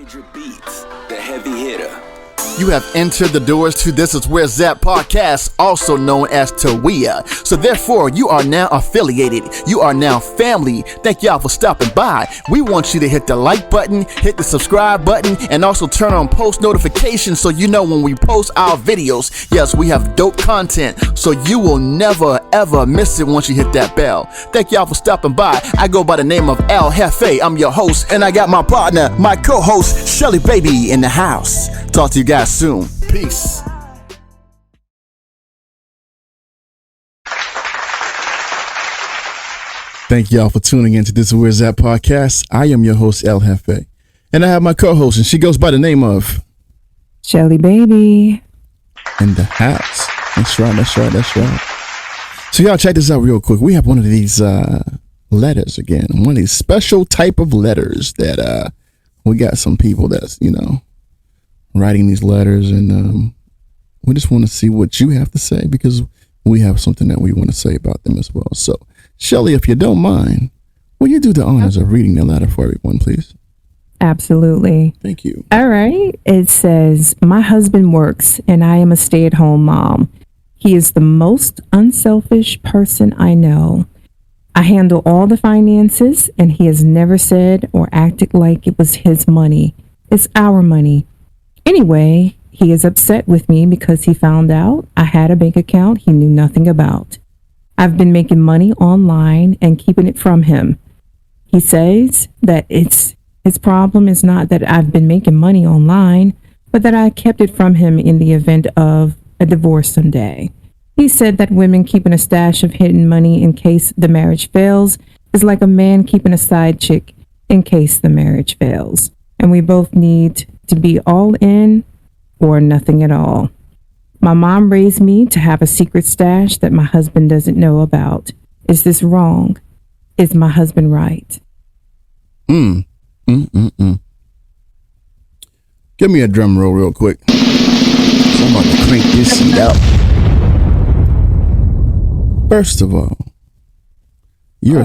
Major Beats, the heavy hitter. You have entered the doors to This Is Where Zap podcast, also known as Tawia. So therefore, you are now affiliated. You are now family. Thank y'all for stopping by. We want you to hit the like button, hit the subscribe button, and also turn on post notifications so you know when we post our videos. Yes, we have dope content, so you will never ever miss it once you hit that bell. Thank y'all for stopping by. I go by the name of El Jefe. I'm your host, and I got my partner, my co-host, Shelly Baby, in the house. Talk to you guys soon. Peace. Thank y'all for tuning in to This Is Where Zap podcast. I am your host, El Jefe, and I have my co-host, and she goes by the name of Shelly Baby in the house. That's right. So y'all check this out real quick. We have one of these letters again, one of these special type of letters that we got some people that's, writing these letters, and we just want to see what you have to say because we have something that we want to say about them as well. So, Shelly, if you don't mind, will you do the honors of reading the letter for everyone, please? Absolutely. Thank you. All right. It says, my husband works and I am a stay-at-home mom. He is the most unselfish person I know. I handle all the finances and he has never said or acted like it was his money. It's our money. Anyway, he is upset with me because he found out I had a bank account he knew nothing about. I've been making money online and keeping it from him. He says that his problem is not that I've been making money online, but that I kept it from him in the event of a divorce someday. He said that women keeping a stash of hidden money in case the marriage fails is like a man keeping a side chick in case the marriage fails. And we both need to be all in or nothing at all. My mom raised me to have a secret stash that my husband doesn't know about. Is this wrong? Is my husband right? Give me a drum roll real quick. So I'm about to crank this shit out. First of all, you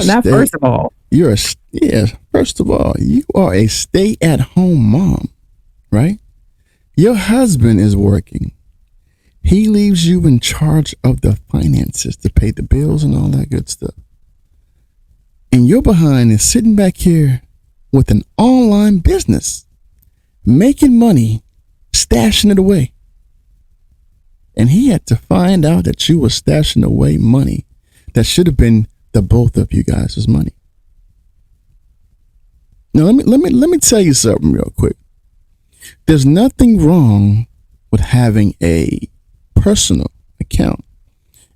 are a stay-at-home mom, right? Your husband is working. He leaves you in charge of the finances to pay the bills and all that good stuff. And your behind is sitting back here with an online business, making money, stashing it away. And he had to find out that you were stashing away money that should have been the both of you guys' money. Now, let me tell you something real quick. There's nothing wrong with having a personal account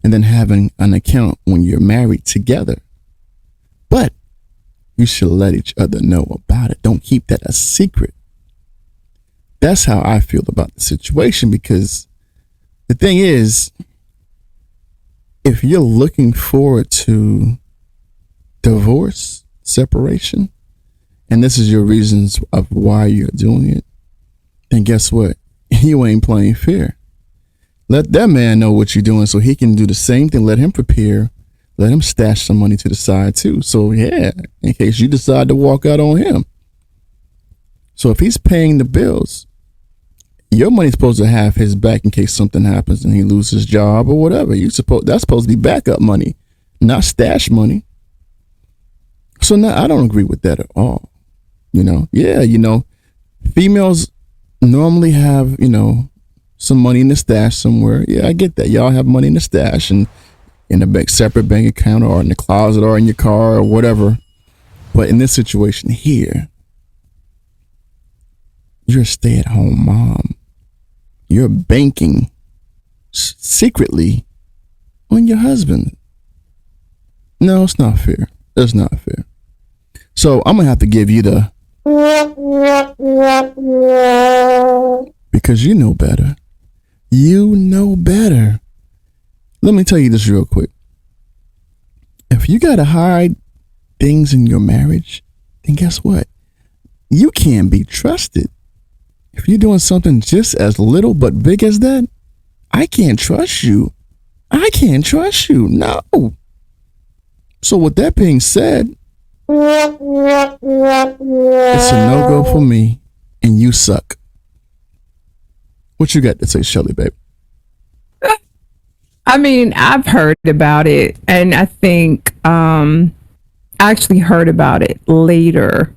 and then having an account when you're married together. But you should let each other know about it. Don't keep that a secret. That's how I feel about the situation, because the thing is, if you're looking forward to divorce, separation, and this is your reasons of why you're doing it, then guess what? You ain't playing fair. Let that man know what you're doing so he can do the same thing. Let him prepare. Let him stash some money to the side too. So yeah, in case you decide to walk out on him. So if he's paying the bills, your money's supposed to have his back in case something happens and he loses his job or whatever. That's supposed to be backup money, not stash money. So no, I don't agree with that at all. Females normally have, some money in the stash somewhere. Yeah, I get that. Y'all have money in the stash and in a separate bank account or in the closet or in your car or whatever. But in this situation here, you're a stay-at-home mom. You're banking secretly on your husband. No, it's not fair. It's not fair. So I'm going to have to give you the... Because you know better. You know better. Let me tell you this real quick. If you got to hide things in your marriage, then guess what? You can't be trusted. If you're doing something just as little but big as that, I can't trust you. I can't trust you. No. So with that being said, it's a no-go for me. and you suck. What you got to say, Shelly, babe? I mean, I've heard about it, and I think I actually heard about it later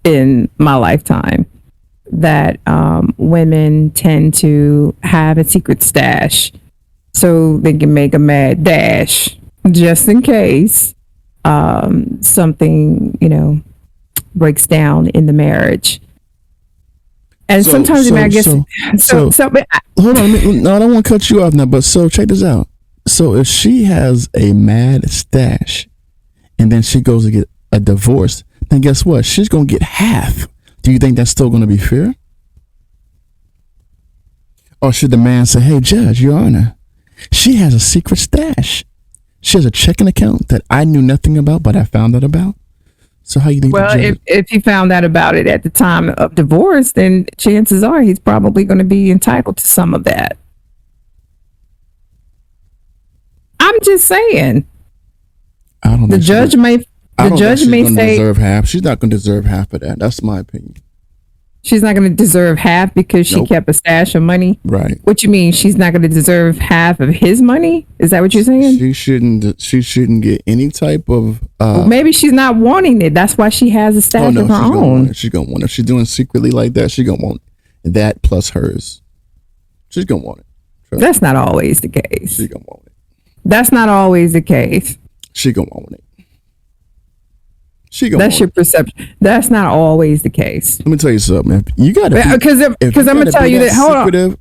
in my lifetime that women tend to have a secret stash so they can make a mad dash just in case something, breaks down in the marriage. And sometimes, I guess, but hold on. No, I don't want to cut you off now, but so check this out. So if she has a mad stash and then she goes to get a divorce, then guess what? She's going to get half. Do you think that's still going to be fair? Or should the man say, hey, Judge, Your Honor, she has a secret stash. She has a checking account that I knew nothing about, but I found out about. So how you think? Well, if he found out about it at the time of divorce, then chances are he's probably going to be entitled to some of that. I'm just saying. I don't. The judge may. The judge may say deserve half. She's not going to deserve half of that. That's my opinion. She's not going to deserve half because she kept a stash of money. Right. What you mean? She's not going to deserve half of his money? Is that what you're saying? She shouldn't get any type of. Well, maybe she's not wanting it. That's why she has a stash of her own. She's gonna want it. If she's doing secretly like that, she's gonna want that plus hers. She's gonna want it. That's not always the case. She's gonna want it. That's not always the case. She's gonna want it. That's your perception. That's not always the case. Let me tell you something. You got to because I'm gonna tell you that. Hold on.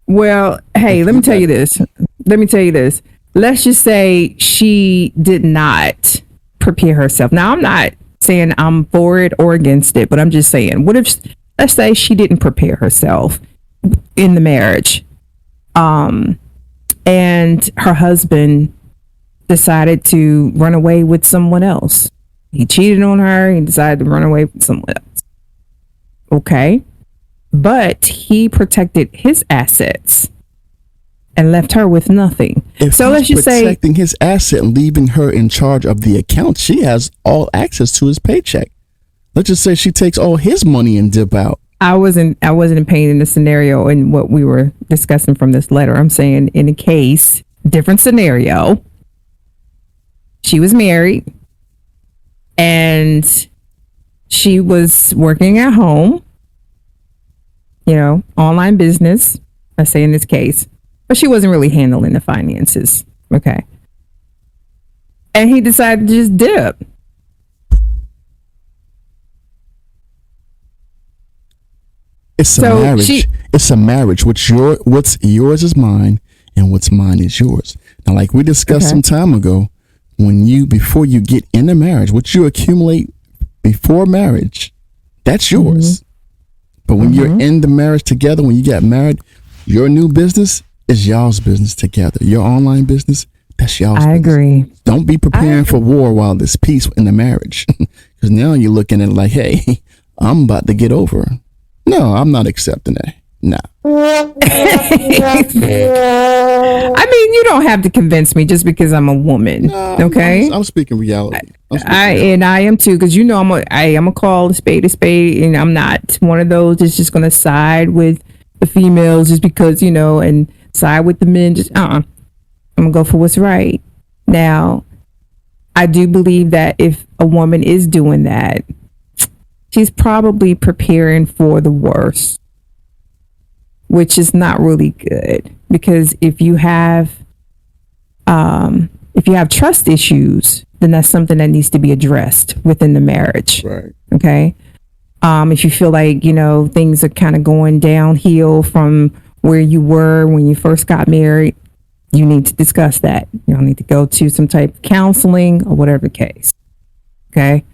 Well, hey, let me tell you this. Let's just say she did not prepare herself. Now, I'm not saying I'm for it or against it, but I'm just saying, what if, let's say she didn't prepare herself in the marriage, and her husband decided to run away with someone else. He cheated on her. He decided to run away with someone else. Okay. But he protected his assets and left her with nothing. So let's just say protecting his asset and leaving her in charge of the account, she has all access to his paycheck. Let's just say she takes all his money and dip out. I wasn't painting the scenario in what we were discussing from this letter. I'm saying in a case, different scenario. She was married and she was working at home, online business, I say in this case, but she wasn't really handling the finances. Okay. And he decided to just dip. It's a marriage. It's a marriage. What's yours is mine, and what's mine is yours. Now, like we discussed some time ago, before you get into marriage, what you accumulate before marriage, that's yours. But when you're in the marriage together, when you get married, your new business is y'all's business together. Your online business, that's y'all's business. I agree. Don't be preparing for war while there's peace in the marriage. Because now you're looking at it like, hey, I'm about to get over. No, I'm not accepting that. Nah. I mean, you don't have to convince me just because I'm a woman. No, okay. I'm speaking reality. I am too, because I'm a call a spade, and I'm not one of those that's just gonna side with the females just because, and side with the men. Just I'm gonna go for what's right. Now, I do believe that if a woman is doing that, she's probably preparing for the worst, which is not really good, because if you have trust issues, then that's something that needs to be addressed within the marriage. Right. Okay. If you feel like, things are kind of going downhill from where you were when you first got married, you need to discuss that. You'll need to go to some type of counseling or whatever the case. Okay.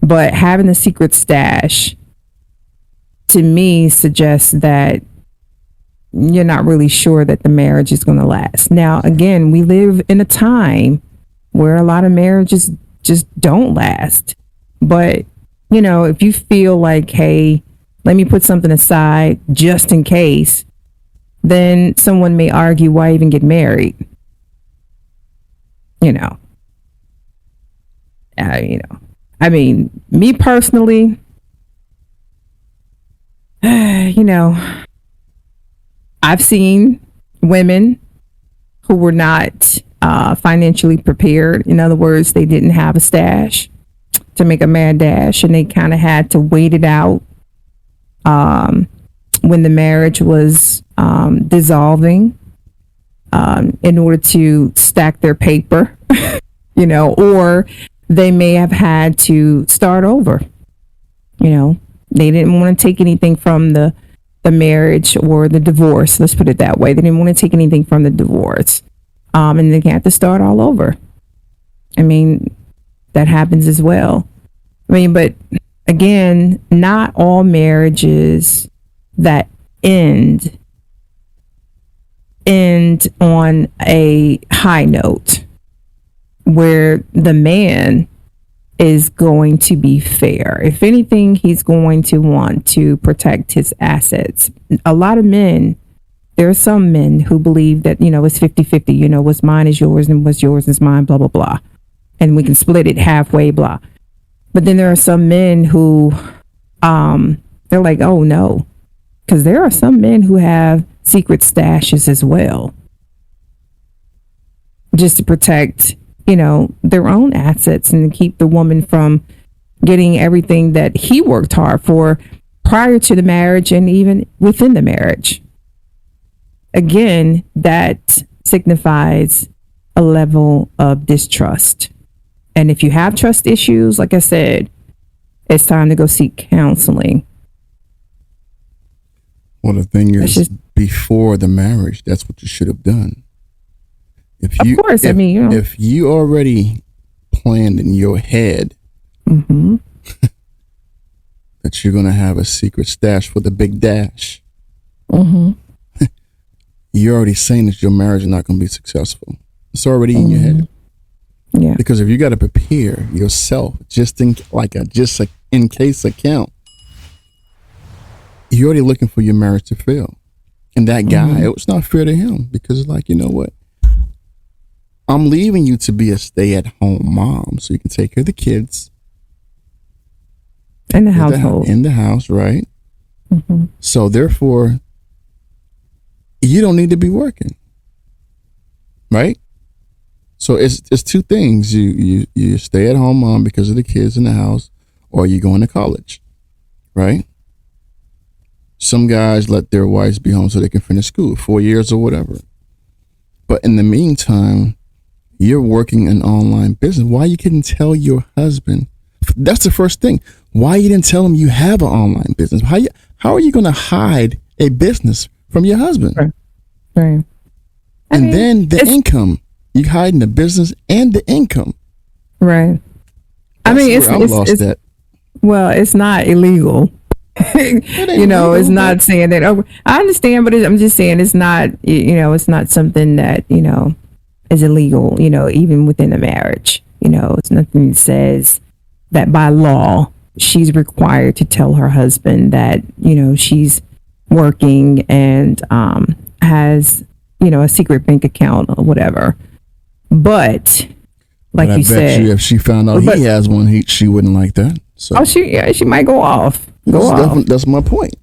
But having a secret stash, to me, suggests that you're not really sure that the marriage is going to last. Now, again, we live in a time where a lot of marriages just don't last. But, if you feel like, hey, let me put something aside just in case, then someone may argue, why even get married? I mean, me personally, you know, I've seen women who were not financially prepared. In other words, they didn't have a stash to make a mad dash, and they kind of had to wait it out when the marriage was dissolving in order to stack their paper, you know, or they may have had to start over. You know, they didn't want to take anything from the marriage or the divorce. Let's put it that way. They didn't want to take anything from the divorce. And they had to start all over. I mean, that happens as well. I mean, but again, not all marriages that end on a high note where the man is going to be fair. If anything, he's going to want to protect his assets. A lot of men, there are some men who believe that, you know, it's 50-50, you know, what's mine is yours and what's yours is mine, blah, blah, blah. And we can split it halfway, blah. But then there are some men who, they're like, oh no. Because there are some men who have secret stashes as well. Just to protect, you know, their own assets and to keep the woman from getting everything that he worked hard for prior to the marriage and even within the marriage. Again, that signifies a level of distrust. And if you have trust issues, like I said, it's time to go seek counseling. Well, the thing is, before the marriage, that's what you should have done. Of course, I mean, you know, if you already planned in your head that you're going to have a secret stash for the big dash, you're already saying that your marriage is not going to be successful. It's already in your head. Yeah. Because if you got to prepare yourself just in case account, you're already looking for your marriage to fail. And that guy, it was not fair to him because it's like, you know what? I'm leaving you to be a stay-at-home mom so you can take care of the kids. In the household. In the house, right? So therefore, you don't need to be working. Right? So it's two things. You stay-at-home mom because of the kids in the house, or you going to college. Right? Some guys let their wives be home so they can finish school, 4 years or whatever. But in the meantime, you're working an online business. Why you couldn't tell your husband? That's the first thing. Why you didn't tell him you have an online business? How are you going to hide a business from your husband? Right. And then the income. You hiding the business and the income. Right. I mean, well, it's not illegal. You know, it's not saying that. Oh, I understand, but I'm just saying it's not. You know, it's not something that, you know, is illegal. You know, even within the marriage. You know, it's nothing that says that by law she's required to tell her husband that, you know, she's working and has, you know, a secret bank account or whatever. But like you said, I bet you if she found out he has one, she wouldn't like that. So she might go off. That's my point.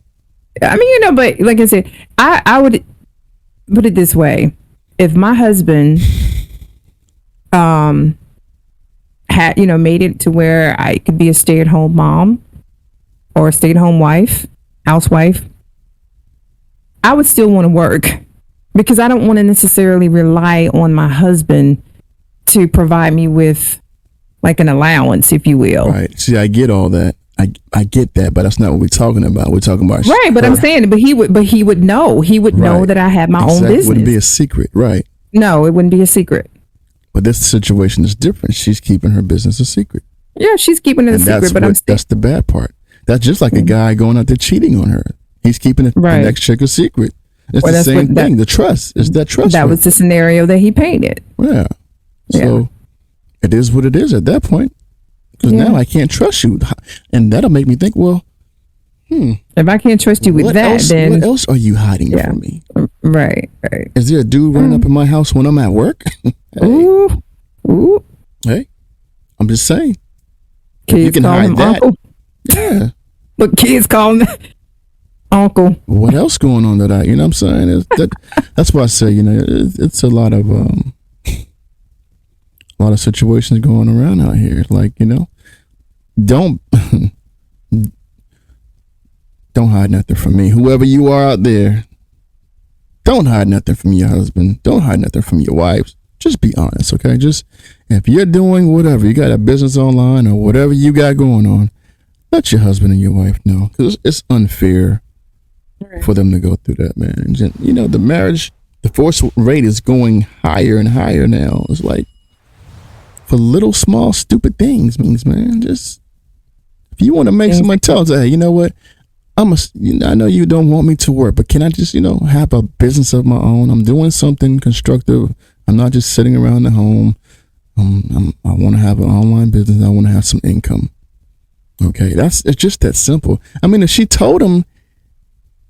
I mean, you know, but like I said, I would put it this way: if my husband had, you know, made it to where I could be a stay-at-home mom or a stay-at-home housewife, I would still want to work because I don't want to necessarily rely on my husband to provide me with like an allowance, if you will. Right. See, I get all that. I get that, but that's not what we're talking about. We're talking about right. But I'm saying, but he would know. He would know that I have my own business. It wouldn't be a secret, right? No, it wouldn't be a secret. But this situation is different. She's keeping her business a secret. Yeah, she's keeping it a secret. But that's the bad part. That's just like a guy going out there cheating on her. He's keeping the next chick a secret. It's the same thing. The trust is that trust. That was the scenario that he painted. Yeah. So it is what it is at that point. Because now I can't trust you. And that'll make me think, well, if I can't trust you with then what else are you hiding from me? Right. Is there a dude running up in my house when I'm at work? Hey. Ooh. Hey, I'm just saying. Kids you can call hide him that. uncle. Yeah. But kids call him. Uncle. What else going on that you know what I'm saying? That's why I say, you know, it's a lot of situations going around out here. Like, you know, don't hide nothing from me. Whoever you are out there, don't hide nothing from your husband. Don't hide nothing from your wives. Just be honest, okay? Just if you're doing whatever, you got a business online or whatever you got going on, let your husband and your wife know, because it's unfair for them to go through that, man. And you know, the divorce rate is going higher and higher now. It's like for little, small, stupid things, man. Just if you want to make someone tell, say, hey, you know what? I know you don't want me to work, but can I just, you know, have a business of my own? I'm doing something constructive. I'm not just sitting around the home. I want to have an online business. I want to have some income. Okay, it's just that simple. I mean, if she told him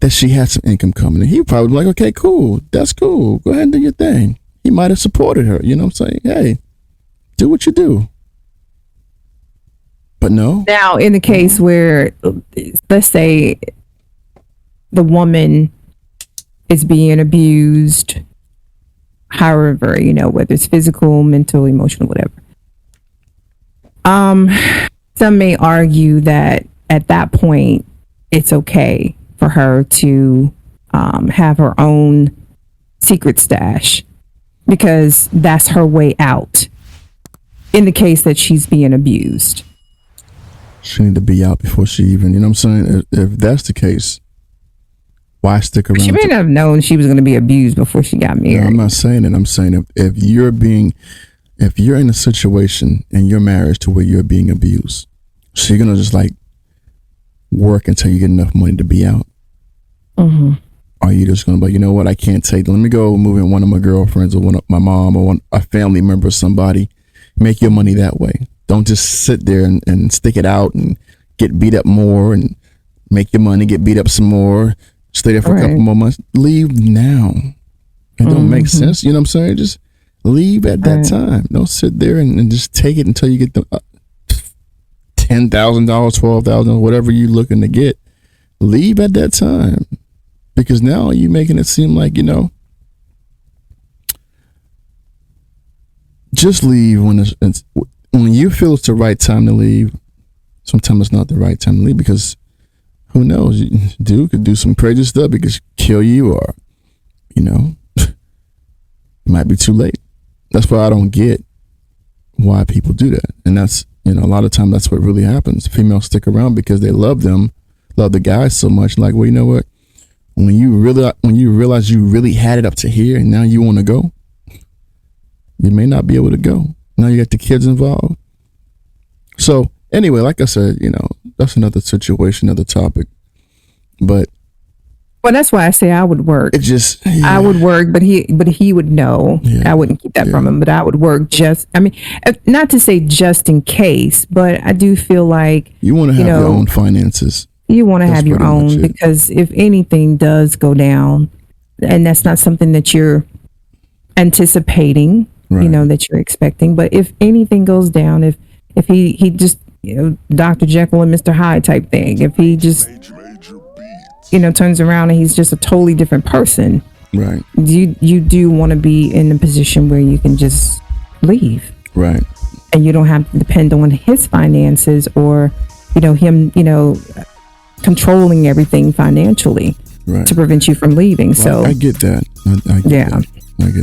that she had some income coming in, he probably be like, okay, cool. That's cool. Go ahead and do your thing. He might have supported her. You know what I'm saying? Hey, do what you do. But no. Now, in the case where, let's say, the woman is being abused, however, you know, whether it's physical, mental, emotional, whatever. Some may argue that at that point, it's okay for her to have her own secret stash because that's her way out in the case that she's being abused. She need to be out before she even, you know what I'm saying? If that's the case, why stick around? She may not have known she was going to be abused before she got married. No, I'm not saying it. I'm saying if you're in a situation in your marriage to where you're being abused, so you're going to just like work until you get enough money to be out? Mm-hmm. Are you just going to be like, you know what, I can't take, let me go move in one of my girlfriends or one of my mom or a family member or somebody, make your money that way. Don't just sit there and stick it out and get beat up more and make your money, get beat up some more, stay there for a couple more months. Leave now. It don't make sense. You know what I'm saying? Just leave at that time. Don't sit there and just take it until you get the $10,000, $12,000, whatever you're looking to get. Leave at that time. Because now you're making it seem like, you know, just leave when you feel it's the right time to leave. Sometimes it's not the right time to leave because who knows? Dude could do some crazy stuff. It could kill you, or, you know, it might be too late. That's why I don't get why people do that. And that's, you know, a lot of times that's what really happens. Females stick around because they love the guys so much. Like, well, you know what? When you realize you really had it up to here and now you want to go, you may not be able to go. Now you got the kids involved. So anyway, like I said, you know, that's another situation, another topic. But well, that's why I say I would work. It just, I would work, but he would know. I wouldn't keep that from him, but I would work not to say just in case, but I do feel like you want to have your own finances. You want to have your own, because if anything does go down, and that's not something that you're anticipating, you know, that you're expecting, but if anything goes down, if he just, you know, Dr. Jekyll and Mr. Hyde type thing, if he just, you know, turns around and he's just a totally different person, right? You do want to be in a position where you can just leave, right? And you don't have to depend on his finances or, you know, him, you know, controlling everything financially, right, to prevent you from leaving. Well, so I get that. I get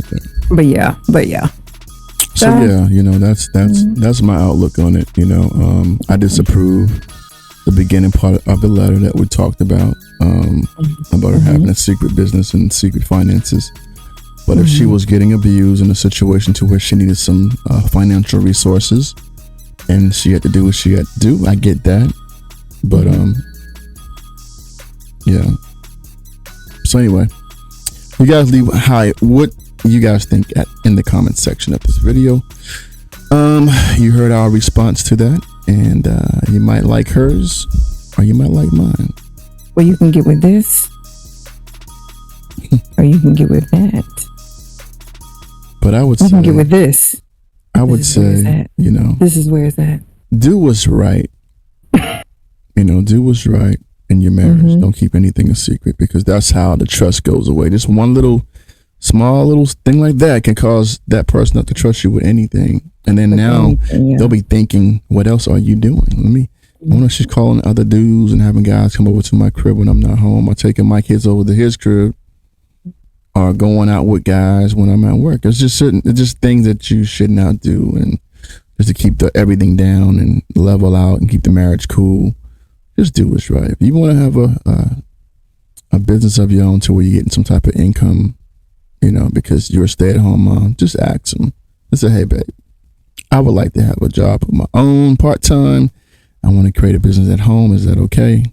that. But yeah. So yeah, you know, that's my outlook on it. You know, I disapprove the beginning part of the letter that we talked about her having a secret business and secret finances. But if she was getting abused in a situation to where she needed some financial resources and she had to do what she had to do, I get that. But yeah. So anyway, you guys leave what you guys think in the comment section of this video. You heard our response to that, and you might like hers or you might like mine. Well, you can get with this or you can get with that. But I would say, you can get with this. I would say, you know, this is where it's at. Do what's right. You know, do what's right. in your marriage. Don't keep anything a secret, because that's how the trust goes away. Just one small little thing like that can cause that person not to trust you with anything. And then now they'll be thinking, what else are you doing? When she's calling other dudes and having guys come over to my crib when I'm not home, or taking my kids over to his crib, or going out with guys when I'm at work. It's just things that you should not do, and just to keep everything down and level out and keep the marriage cool. Just do what's right. If you want to have a business of your own to where you're getting some type of income, because you're a stay-at-home mom, just ask them. Just say, hey, babe, I would like to have a job of my own part-time. I want to create a business at home. Is that okay?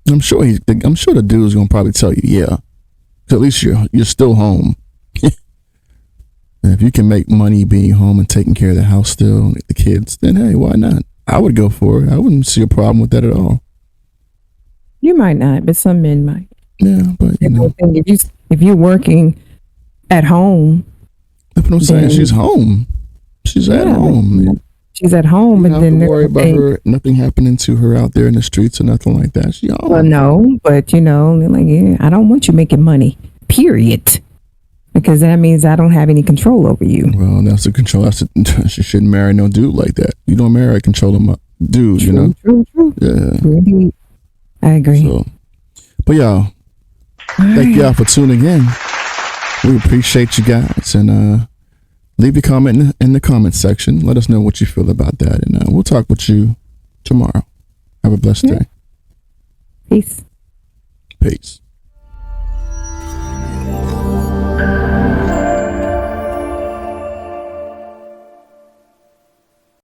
I'm sure the dude's gonna probably tell you, yeah. So at least you're still home. And if you can make money being home and taking care of the house still, and the kids, then hey, why not? I would go for it. I wouldn't see a problem with that at all. You might not, but some men might. Yeah, but if you're working at home, that's what I'm saying. She's home. She's at home. She's at home, and then don't worry about her. Nothing happening to her out there in the streets or nothing like that. She's home. Well, no, but they're like, I don't want you making money. Period. Because that means I don't have any control over you. Well, that's the control. She shouldn't marry no dude like that. You don't marry a controlling dude. True. Yeah. Really, I agree. So, but y'all, thank y'all for tuning in. We appreciate you guys, and leave your comment in the comment section. Let us know what you feel about that, and we'll talk with you tomorrow. Have a blessed day. Peace. Peace.